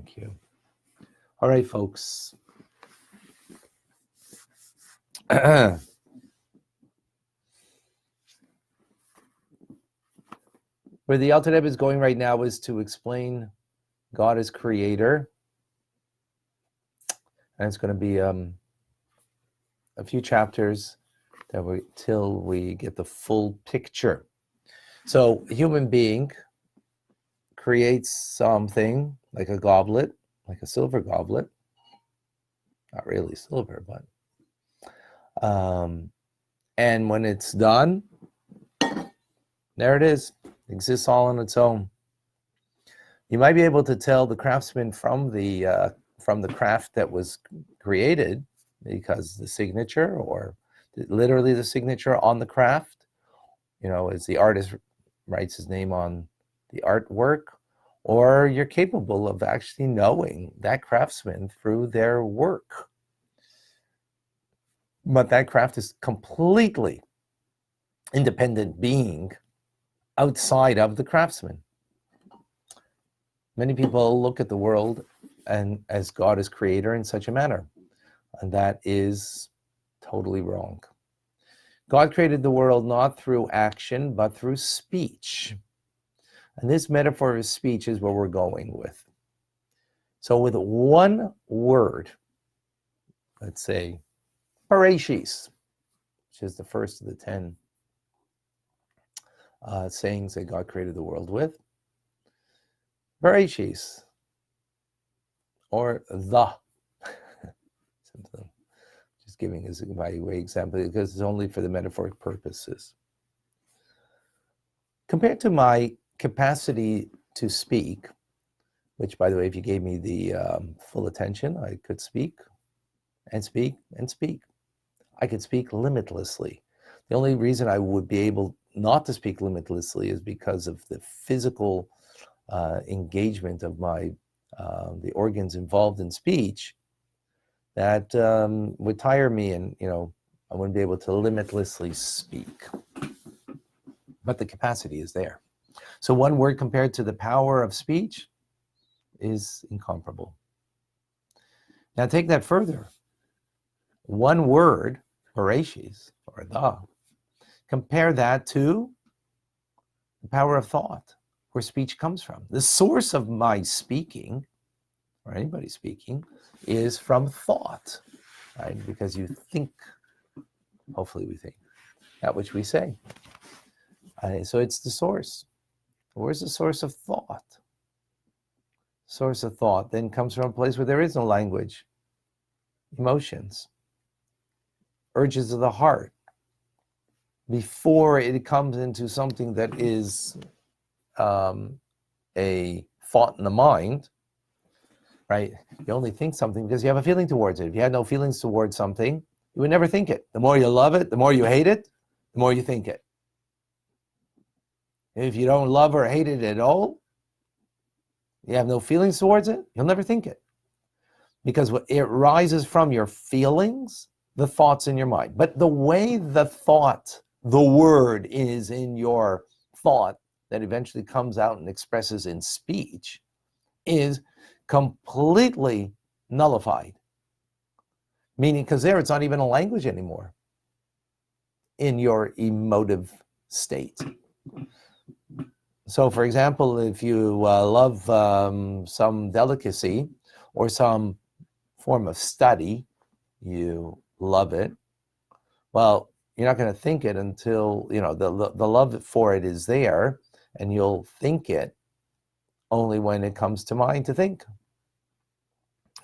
Thank you. All right, folks. Where the Alter Rebbe is going right now is to explain God as creator. And it's going to be a few chapters till we get the full picture. So a human being creates something like a goblet, like a silver goblet. Not really silver, but and when it's done, there it is. It exists all on its own. You might be able to tell the craftsman from the craft that was created, because the signature, or literally the signature on the craft, as the artist writes his name on the artwork, or you're capable of actually knowing that craftsman through their work. But that craft is completely independent being outside of the craftsman. Many people look at the world and as God as creator in such a manner, and that is totally wrong. God created the world not through action, but through speech. And this metaphor of speech is what we're going with. So with one word, let's say, Parashis, which is the first of the 10 sayings that God created the world with. Parashis, or the. Just giving as a by way example, because it's only for the metaphoric purposes. Compared to my capacity to speak, which, by the way, if you gave me the full attention, I could speak and speak and speak. I could speak limitlessly. The only reason I would be able not to speak limitlessly is because of the physical engagement of my the organs involved in speech that would tire me, and I wouldn't be able to limitlessly speak. But the capacity is there. So one word compared to the power of speech is incomparable. Now take that further. One word, Parashis, or the, compare that to the power of thought, where speech comes from. The source of my speaking, or anybody speaking, is from thought, right? Because you think, hopefully we think, that which we say. So it's the source. Where's the source of thought? Source of thought then comes from a place where there is no language, emotions, urges of the heart, before it comes into something that is a thought in the mind, right? You only think something because you have a feeling towards it. If you had no feelings towards something, you would never think it. The more you love it, the more you hate it, the more you think it. If you don't love or hate it at all, you have no feelings towards it, you'll never think it. Because it rises from your feelings, the thoughts in your mind. But the way the thought, the word is in your thought that eventually comes out and expresses in speech is completely nullified. Meaning, because there it's not even a language anymore in your emotive state. So, for example, if you love some delicacy or some form of study, you love it, well, you're not going to think it until, the love for it is there, and you'll think it only when it comes to mind to think.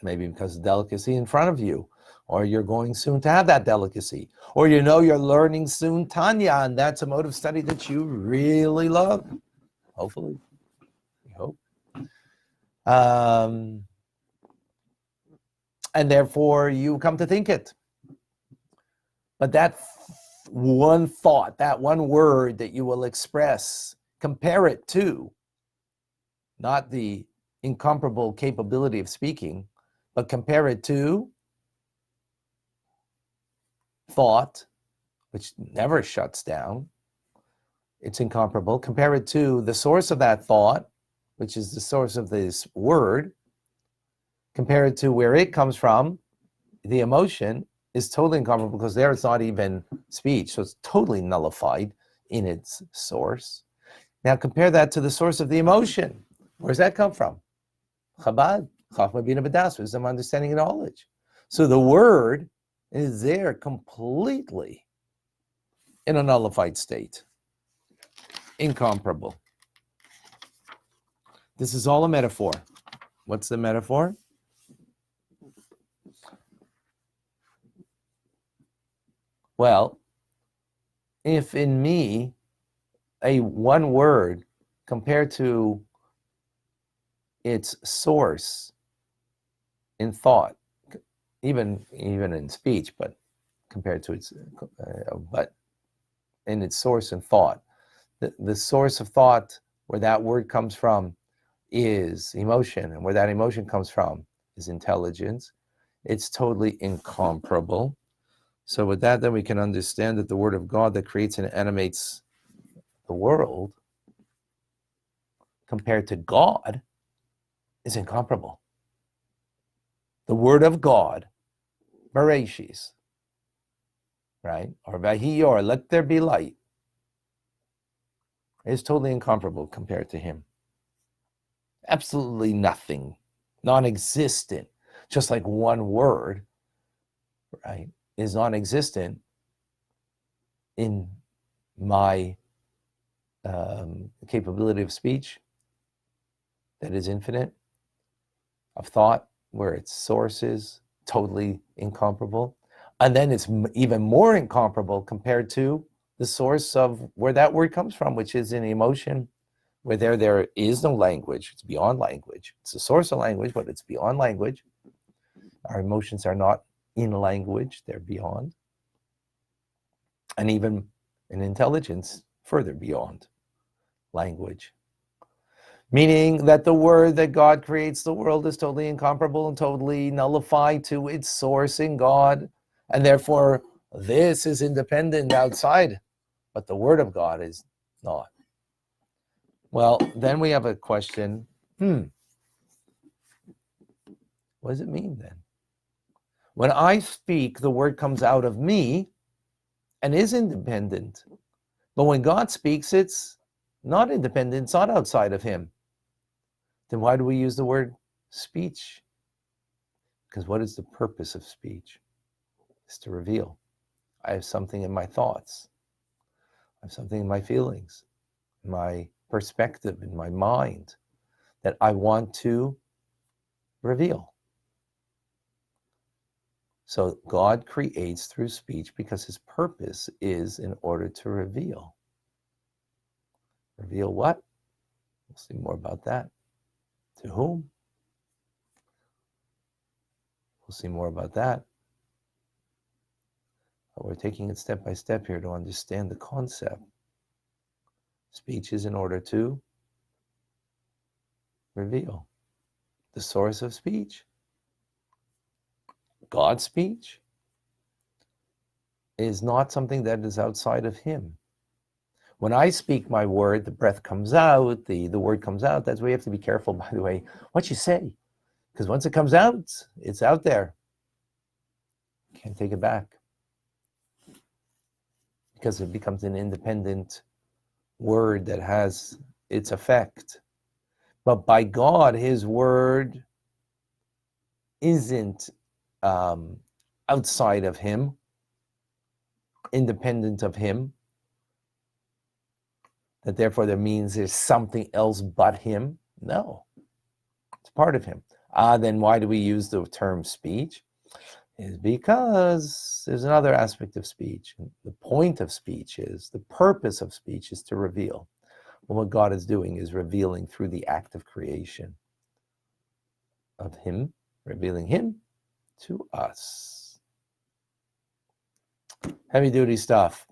Maybe because of delicacy in front of you, or you're going soon to have that delicacy, or you're learning soon Tanya, and that's a mode of study that you really love. Hopefully, we hope. And therefore you come to think it. But that one thought, that one word that you will express, compare it to, not the incomparable capability of speaking, but compare it to thought, which never shuts down. It's incomparable. Compare it to the source of that thought, which is the source of this word, compared to where it comes from, the emotion is totally incomparable, because there it's not even speech, so it's totally nullified in its source. Now compare that to the source of the emotion. Where does that come from? Chabad, Chachma Bina B'das, wisdom, understanding, and knowledge. So the word is there completely in a nullified state, incomparable. This is all a metaphor. What's the metaphor? Well, if in me, a one word compared to its source in thought, even in speech, but compared to its, but in its source in thought, the source of thought where that word comes from is emotion, and where that emotion comes from is intelligence. It's totally incomparable. So with that, then we can understand that the word of God that creates and animates the world compared to God is incomparable. The word of God, Bereshis, right? Or Vahiyor, let there be light, is totally incomparable compared to him. Absolutely nothing, non-existent. Just like one word, right, is non-existent in my capability of speech that is infinite, of thought where its source is totally incomparable, and then it's even more incomparable compared to the source of where that word comes from, which is in emotion, where there is no language. It's beyond language. It's the source of language, but it's beyond language. Our emotions are not in language, they're beyond. And even in intelligence, further beyond language. Meaning that the word that God creates the world is totally incomparable and totally nullified to its source in God. And therefore, this is independent outside, but the word of God is not. Well, then we have a question. What does it mean then? When I speak, the word comes out of me and is independent. But when God speaks, it's not independent, it's not outside of him. Then why do we use the word speech? Because what is the purpose of speech? It's to reveal. I have something in my thoughts. I have something in my feelings, my perspective, in my mind that I want to reveal. So God creates through speech because his purpose is in order to reveal. Reveal what? We'll see more about that. To whom? We'll see more about that. But we're taking it step by step here to understand the concept. Speech is in order to reveal. The source of speech, God's speech, is not something that is outside of him. When I speak my word, the breath comes out, the word comes out. That's why you have to be careful, by the way, what you say. Because once it comes out, it's out there. You can't take it back. Because it becomes an independent word that has its effect. But by God, his word isn't outside of him, independent of him, that therefore that means there's something else but him. No, it's part of him. Then why do we use the term speech? Is because there's another aspect of speech. The point of speech is, the purpose of speech is to reveal. Well, what God is doing is revealing through the act of creation of him, revealing him to us. Heavy duty stuff.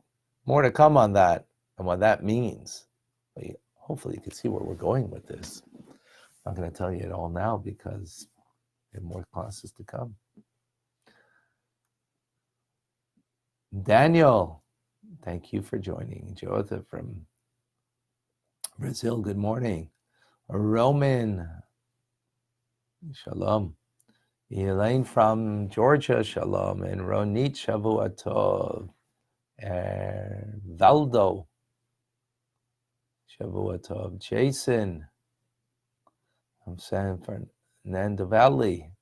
More to come on that and what that means. But hopefully you can see where we're going with this. I'm not going to tell you it all now because we have more classes to come. Daniel, thank you for joining. Jota from Brazil, good morning. Roman, shalom. Elaine from Georgia, shalom, and Ronit Shavua Tov, and Valdo Shavua Tov, Jason from San Fernando Valley,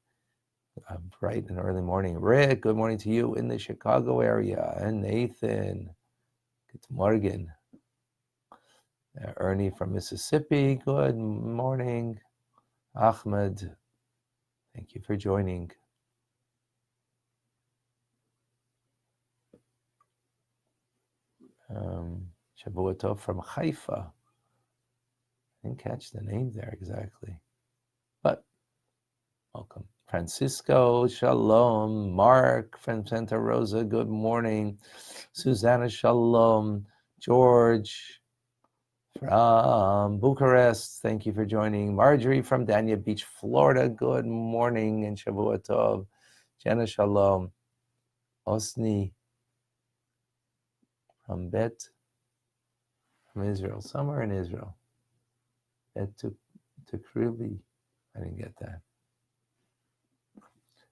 bright and early morning. Rick, good morning to you in the Chicago area, and Nathan, good morning. Ernie from Mississippi, good morning. Ahmed, thank you for joining. Shavua Tov from Haifa. I didn't catch the name there exactly, but welcome. Francisco, shalom. Mark from Santa Rosa, good morning. Susanna, shalom. George from Bucharest, thank you for joining. Marjorie from Dania Beach, Florida, good morning and Shavua Tov. Jenna, shalom. Osni from Bet from Israel, somewhere in Israel. Bet Tukrubi, I didn't get that.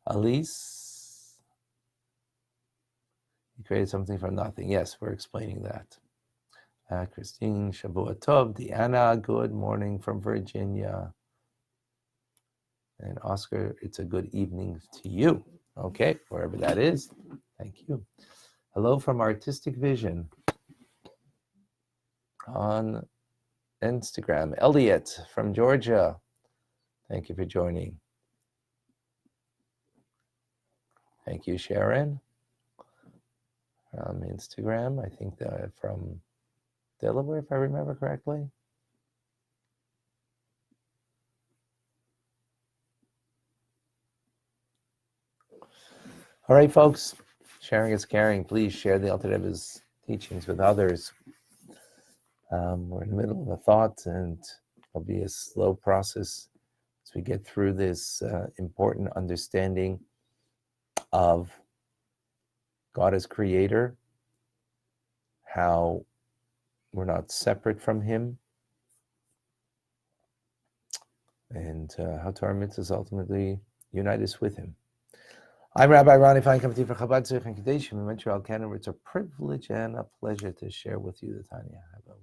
Elise, you created something from nothing. Yes, we're explaining that. Christine, Shavua Tov. Deanna, good morning from Virginia. And Oscar, it's a good evening to you. Okay, wherever that is. Thank you. Hello from Artistic Vision on Instagram. Elliot from Georgia. Thank you for joining. Thank you, Sharon. From Instagram, I think from Delaware, if I remember correctly. All right, folks, sharing is caring. Please share the Alter Rebbe's teachings with others. We're in the middle of a thought, and it'll be a slow process as we get through this important understanding of God as creator, how we're not separate from him, and how Torah mitzvahs ultimately unite us with him. I'm Rabbi Ronnie Fine, coming to you for Chabad Tzich and Kadeshim in Montreal, Canada. It's a privilege and a pleasure to share with you the Tanya. Have a